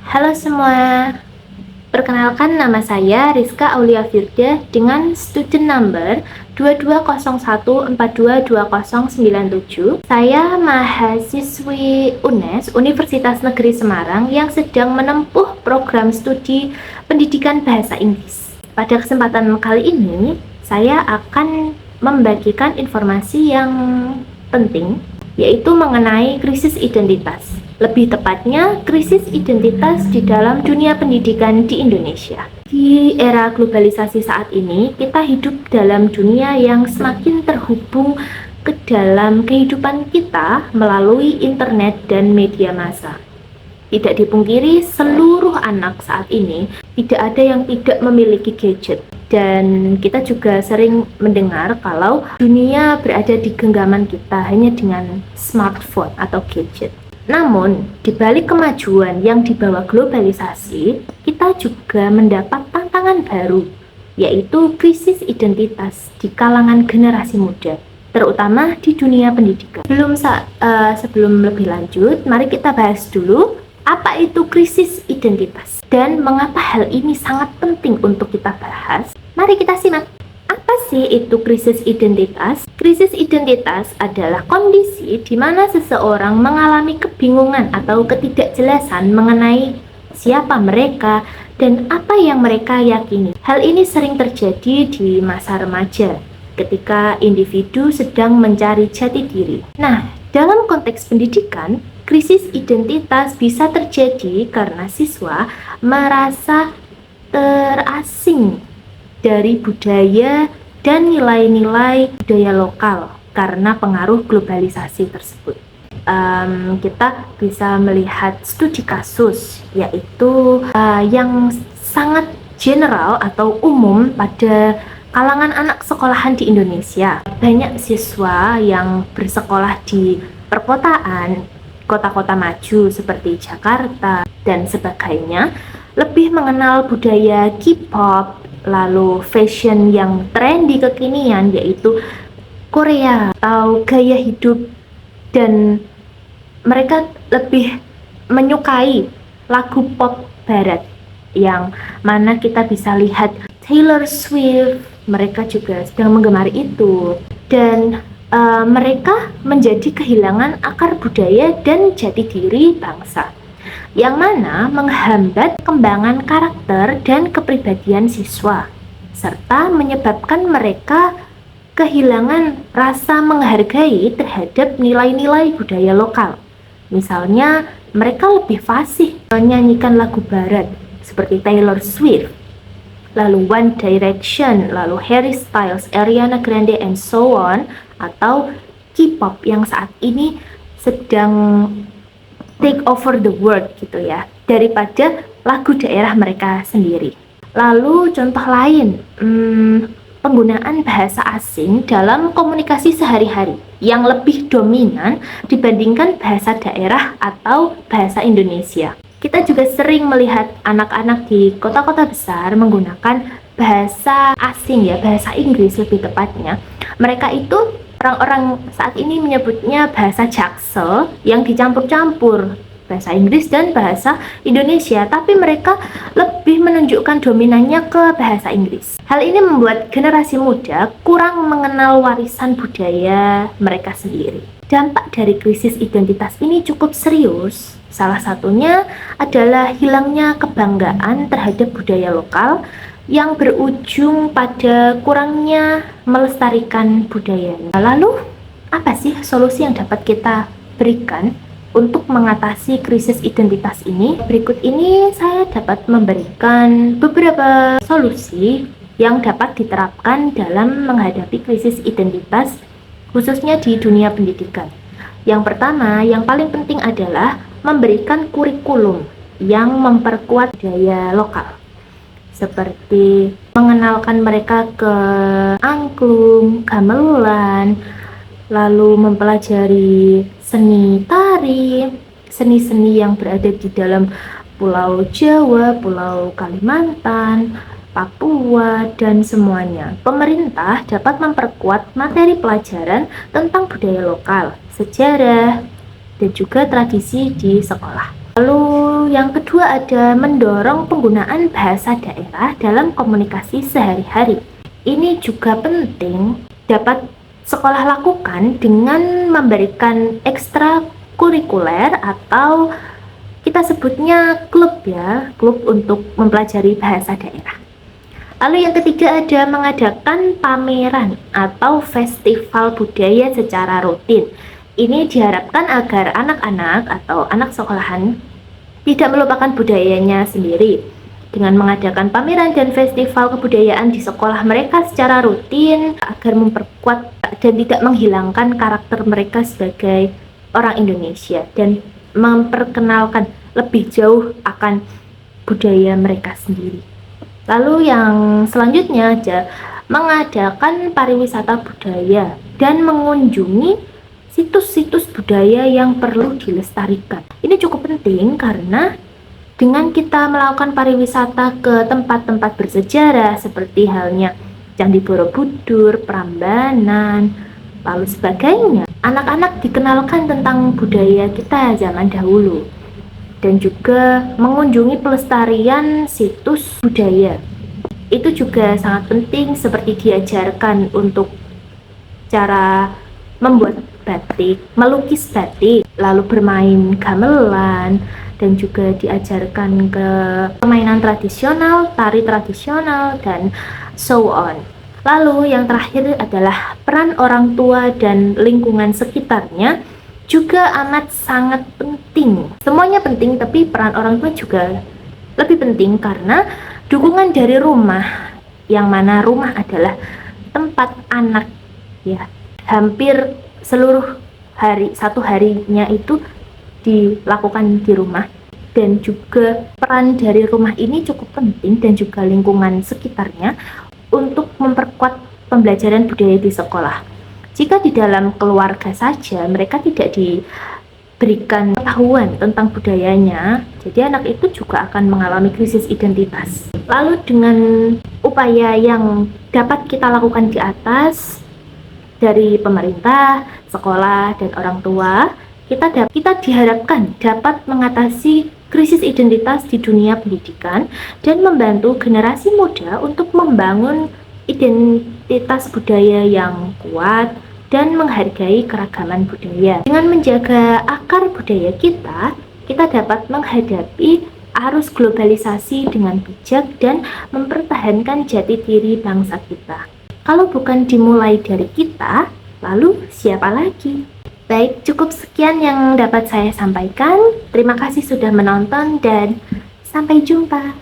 Halo semua, perkenalkan nama saya Rizka Aulia Firda dengan student number 2201422097. Saya mahasiswi UNES, Universitas Negeri Semarang yang sedang menempuh program studi pendidikan bahasa Inggris. Pada kesempatan kali ini, saya akan membagikan informasi yang penting, yaitu mengenai krisis identitas. Lebih tepatnya, krisis identitas di dalam dunia pendidikan di Indonesia. Di era globalisasi saat ini, kita hidup dalam dunia yang semakin terhubung ke dalam kehidupan kita melalui internet dan media massa. Tidak dipungkiri, seluruh anak saat ini tidak ada yang tidak memiliki gadget. Dan kita juga sering mendengar kalau dunia berada di genggaman kita hanya dengan smartphone atau gadget. Namun, di balik kemajuan yang dibawa globalisasi, kita juga mendapat tantangan baru, yaitu krisis identitas di kalangan generasi muda, terutama di dunia pendidikan. Sebelum lebih lanjut, mari kita bahas dulu apa itu krisis identitas dan mengapa hal ini sangat penting untuk kita bahas. Mari kita simak. Apa sih itu krisis identitas? Krisis identitas adalah kondisi di mana seseorang mengalami kebingungan atau ketidakjelasan mengenai siapa mereka dan apa yang mereka yakini. Hal ini sering terjadi di masa remaja, ketika individu sedang mencari jati diri. Nah, dalam konteks pendidikan, krisis identitas bisa terjadi karena siswa merasa terasing dari budaya dan nilai-nilai budaya lokal karena pengaruh globalisasi tersebut. Kita bisa melihat studi kasus, yaitu yang sangat general atau umum pada kalangan anak sekolahan di Indonesia. Banyak siswa yang bersekolah di perkotaan, kota-kota maju seperti Jakarta dan sebagainya, lebih mengenal budaya K-pop, lalu fashion yang trendy kekinian yaitu Korea atau gaya hidup, dan mereka lebih menyukai lagu pop barat yang mana kita bisa lihat Taylor Swift, mereka juga sedang menggemari itu, dan mereka menjadi kehilangan akar budaya dan jati diri bangsa, yang mana menghambat kembangan karakter dan kepribadian siswa, serta menyebabkan mereka kehilangan rasa menghargai terhadap nilai-nilai budaya lokal. Misalnya, mereka lebih fasih menyanyikan lagu barat seperti Taylor Swift, lalu One Direction, lalu Harry Styles, Ariana Grande, and so on, atau K-pop yang saat ini sedang take over the world gitu ya, daripada lagu daerah mereka sendiri. Lalu contoh lain, penggunaan bahasa asing dalam komunikasi sehari-hari yang lebih dominan dibandingkan bahasa daerah atau bahasa Indonesia. Kita juga sering melihat anak-anak di kota-kota besar menggunakan bahasa asing ya, bahasa Inggris lebih tepatnya. Mereka itu orang-orang saat ini menyebutnya bahasa Jaksel yang dicampur-campur bahasa Inggris dan bahasa Indonesia, tapi mereka lebih menunjukkan dominannya ke bahasa Inggris. Hal ini membuat generasi muda kurang mengenal warisan budaya mereka sendiri. Dampak dari krisis identitas ini cukup serius. Salah satunya adalah hilangnya kebanggaan terhadap budaya lokal yang berujung pada kurangnya melestarikan budayanya. Lalu, apa sih solusi yang dapat kita berikan untuk mengatasi krisis identitas ini? Berikut ini saya dapat memberikan beberapa solusi yang dapat diterapkan dalam menghadapi krisis identitas, khususnya di dunia pendidikan. Yang pertama, yang paling penting adalah memberikan kurikulum yang memperkuat budaya lokal, seperti mengenalkan mereka ke angklung, gamelan, lalu mempelajari seni tari, seni-seni yang berada di dalam Pulau Jawa, Pulau Kalimantan, Papua, dan semuanya. Pemerintah dapat memperkuat materi pelajaran tentang budaya lokal, sejarah, dan juga tradisi di sekolah. Lalu yang kedua ada mendorong penggunaan bahasa daerah dalam komunikasi sehari-hari. Ini juga penting dapat sekolah lakukan dengan memberikan ekstrakurikuler atau kita sebutnya klub ya, klub untuk mempelajari bahasa daerah. Lalu yang ketiga ada mengadakan pameran atau festival budaya secara rutin. Ini diharapkan agar anak-anak atau anak sekolahan tidak melupakan budayanya sendiri. Dengan mengadakan pameran dan festival kebudayaan di sekolah mereka secara rutin agar memperkuat dan tidak menghilangkan karakter mereka sebagai orang Indonesia dan memperkenalkan lebih jauh akan budaya mereka sendiri. Lalu yang selanjutnya ada mengadakan pariwisata budaya dan mengunjungi situs-situs budaya yang perlu dilestarikan. Ini cukup penting karena dengan kita melakukan pariwisata ke tempat-tempat bersejarah seperti halnya Candi Borobudur, Prambanan, lalu sebagainya, anak-anak dikenalkan tentang budaya kita zaman dahulu. Dan juga mengunjungi pelestarian situs budaya. Itu juga sangat penting seperti diajarkan untuk cara membuat batik, melukis batik, lalu bermain gamelan, dan juga diajarkan ke permainan tradisional, tari tradisional, dan so on. Lalu yang terakhir adalah peran orang tua dan lingkungan sekitarnya juga amat sangat penting. Semuanya penting, tapi peran orang tua juga lebih penting karena dukungan dari rumah, yang mana rumah adalah tempat anak ya. Hampir seluruh hari, satu harinya itu dilakukan di rumah. Dan juga peran dari rumah ini cukup penting dan juga lingkungan sekitarnya untuk memperkuat pembelajaran budaya di sekolah. Jika di dalam keluarga saja mereka tidak diberikan pengetahuan tentang budayanya, jadi anak itu juga akan mengalami krisis identitas. Lalu dengan upaya yang dapat kita lakukan di atas dari pemerintah, sekolah, dan orang tua, kita diharapkan dapat mengatasi krisis identitas di dunia pendidikan dan membantu generasi muda untuk membangun identitas budaya yang kuat dan menghargai keragaman budaya. Dengan menjaga akar budaya kita dapat menghadapi arus globalisasi dengan bijak dan mempertahankan jati diri bangsa kita. Kalau bukan dimulai dari kita, lalu siapa lagi? Baik, cukup sekian yang dapat saya sampaikan. Terima kasih sudah menonton dan sampai jumpa.